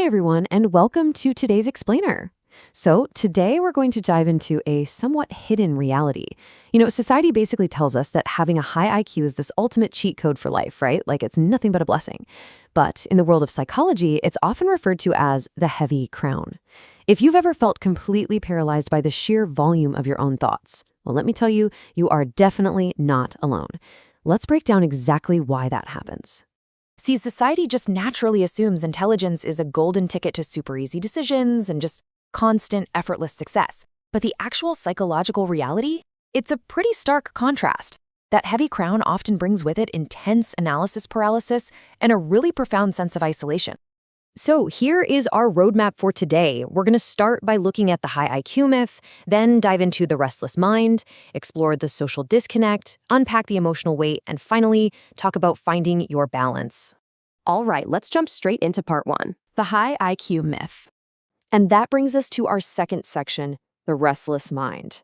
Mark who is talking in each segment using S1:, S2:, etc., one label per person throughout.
S1: Hey everyone, and welcome to today's Explainer. So, today we're going to dive into a somewhat hidden reality. Society basically tells us that having a high IQ is this ultimate cheat code for life, right? Like it's nothing but a blessing. But in the world of psychology, it's often referred to as the heavy crown. If you've ever felt completely paralyzed by the sheer volume of your own thoughts, well, let me tell you, you are definitely not alone. Let's break down exactly why that happens.
S2: See, society just naturally assumes intelligence is a golden ticket to super easy decisions and just constant, effortless success. But the actual psychological reality? It's a pretty stark contrast. That heavy crown often brings with it intense analysis paralysis and a really profound sense of isolation. So here is our roadmap for today. We're going to start by looking at the high IQ myth, then dive into the restless mind, explore the social disconnect, unpack the emotional weight, and finally, talk about finding your balance.
S3: All right, let's jump straight into part one, the high IQ myth.
S1: And that brings us to our second section, the restless mind.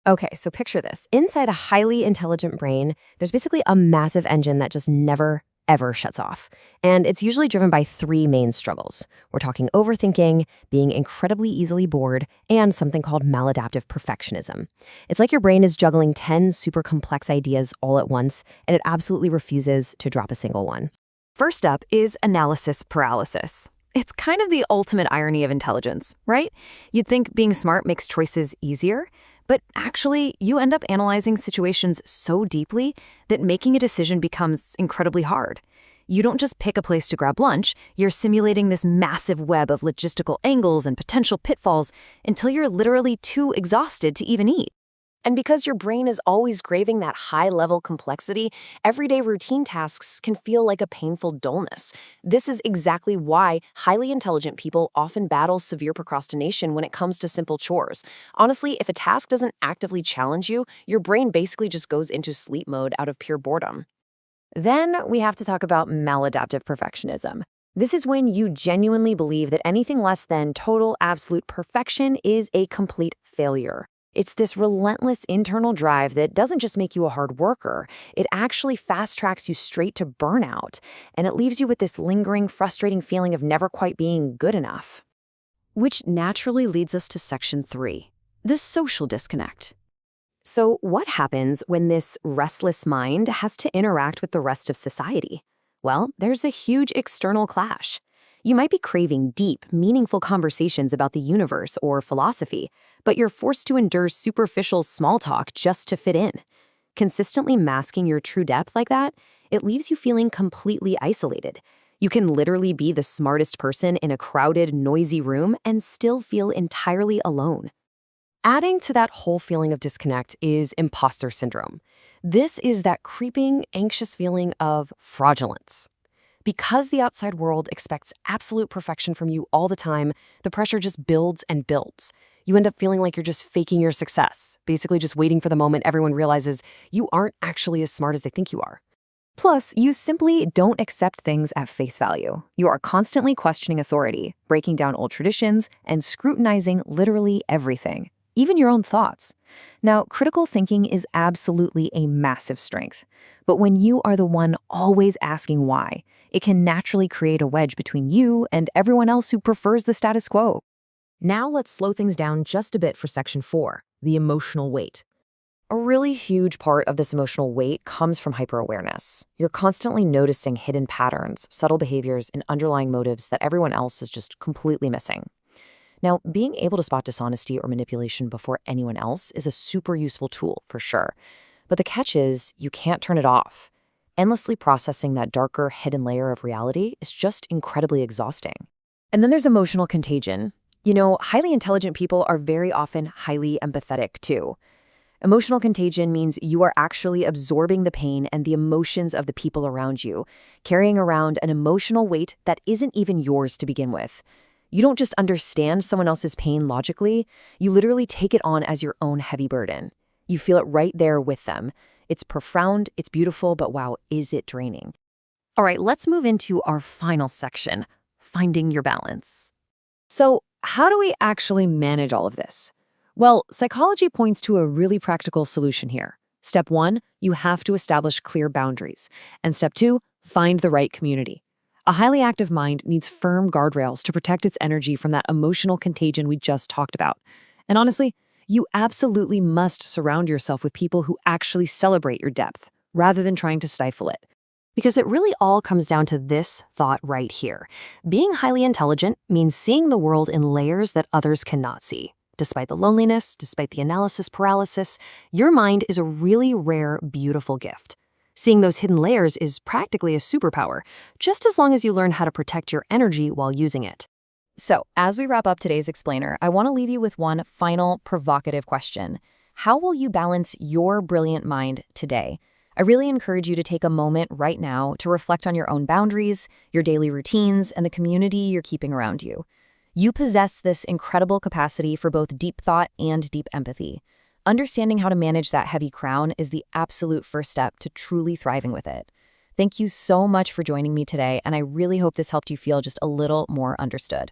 S1: Okay, so picture this. Inside a highly intelligent brain, there's basically a massive engine that just never, ever shuts off. And it's usually driven by three main struggles. We're talking overthinking, being incredibly easily bored, and something called maladaptive perfectionism. It's like your brain is juggling 10 super complex ideas all at once, and it absolutely refuses to drop a single one.
S2: First up is analysis paralysis. It's kind of the ultimate irony of intelligence, right? You'd think being smart makes choices easier, but actually, you end up analyzing situations so deeply that making a decision becomes incredibly hard. You don't just pick a place to grab lunch, you're simulating this massive web of logistical angles and potential pitfalls until you're literally too exhausted to even eat. And because your brain is always craving that high-level complexity, everyday routine tasks can feel like a painful dullness. This is exactly why highly intelligent people often battle severe procrastination when it comes to simple chores. Honestly, if a task doesn't actively challenge you, your brain basically just goes into sleep mode out of pure boredom. Then we have to talk about maladaptive perfectionism. This is when you genuinely believe that anything less than total, absolute perfection is a complete failure. It's this relentless internal drive that doesn't just make you a hard worker, it actually fast-tracks you straight to burnout, and it leaves you with this lingering, frustrating feeling of never quite being good enough.
S1: Which naturally leads us to section 3, the social disconnect.
S2: So what happens when this restless mind has to interact with the rest of society? Well, there's a huge external clash. You might be craving deep, meaningful conversations about the universe or philosophy, but you're forced to endure superficial small talk just to fit in. Consistently masking your true depth like that, it leaves you feeling completely isolated. You can literally be the smartest person in a crowded, noisy room and still feel entirely alone. Adding to that whole feeling of disconnect is imposter syndrome. This is that creeping, anxious feeling of fraudulence. Because the outside world expects absolute perfection from you all the time, the pressure just builds and builds. You end up feeling like you're just faking your success, basically just waiting for the moment everyone realizes you aren't actually as smart as they think you are. Plus, you simply don't accept things at face value. You are constantly questioning authority, breaking down old traditions, and scrutinizing literally everything, even your own thoughts. Now, critical thinking is absolutely a massive strength. But when you are the one always asking why, it can naturally create a wedge between you and everyone else who prefers the status quo. Now let's slow things down just a bit for section 4, the emotional weight. A really huge part of this emotional weight comes from hyperawareness. You're constantly noticing hidden patterns, subtle behaviors, and underlying motives that everyone else is just completely missing. Now, being able to spot dishonesty or manipulation before anyone else is a super useful tool, for sure. But the catch is, you can't turn it off. Endlessly processing that darker, hidden layer of reality is just incredibly exhausting. And then there's emotional contagion. Highly intelligent people are very often highly empathetic, too. Emotional contagion means you are actually absorbing the pain and the emotions of the people around you, carrying around an emotional weight that isn't even yours to begin with. You don't just understand someone else's pain logically, you literally take it on as your own heavy burden. You feel it right there with them. It's profound, it's beautiful, but wow, is it draining. All right, let's move into our final section, finding your balance. So, how do we actually manage all of this? Well, psychology points to a really practical solution here. Step 1, you have to establish clear boundaries. And step 2, find the right community.
S1: A highly active mind needs firm guardrails to protect its energy from that emotional contagion we just talked about. And honestly, you absolutely must surround yourself with people who actually celebrate your depth, rather than trying to stifle it.
S2: Because it really all comes down to this thought right here. Being highly intelligent means seeing the world in layers that others cannot see. Despite the loneliness, despite the analysis paralysis, your mind is a really rare, beautiful gift. Seeing those hidden layers is practically a superpower, just as long as you learn how to protect your energy while using it.
S3: So, as we wrap up today's explainer, I want to leave you with one final provocative question. How will you balance your brilliant mind today? I really encourage you to take a moment right now to reflect on your own boundaries, your daily routines, and the community you're keeping around you. You possess this incredible capacity for both deep thought and deep empathy. Understanding how to manage that heavy crown is the absolute first step to truly thriving with it. Thank you so much for joining me today, and I really hope this helped you feel just a little more understood.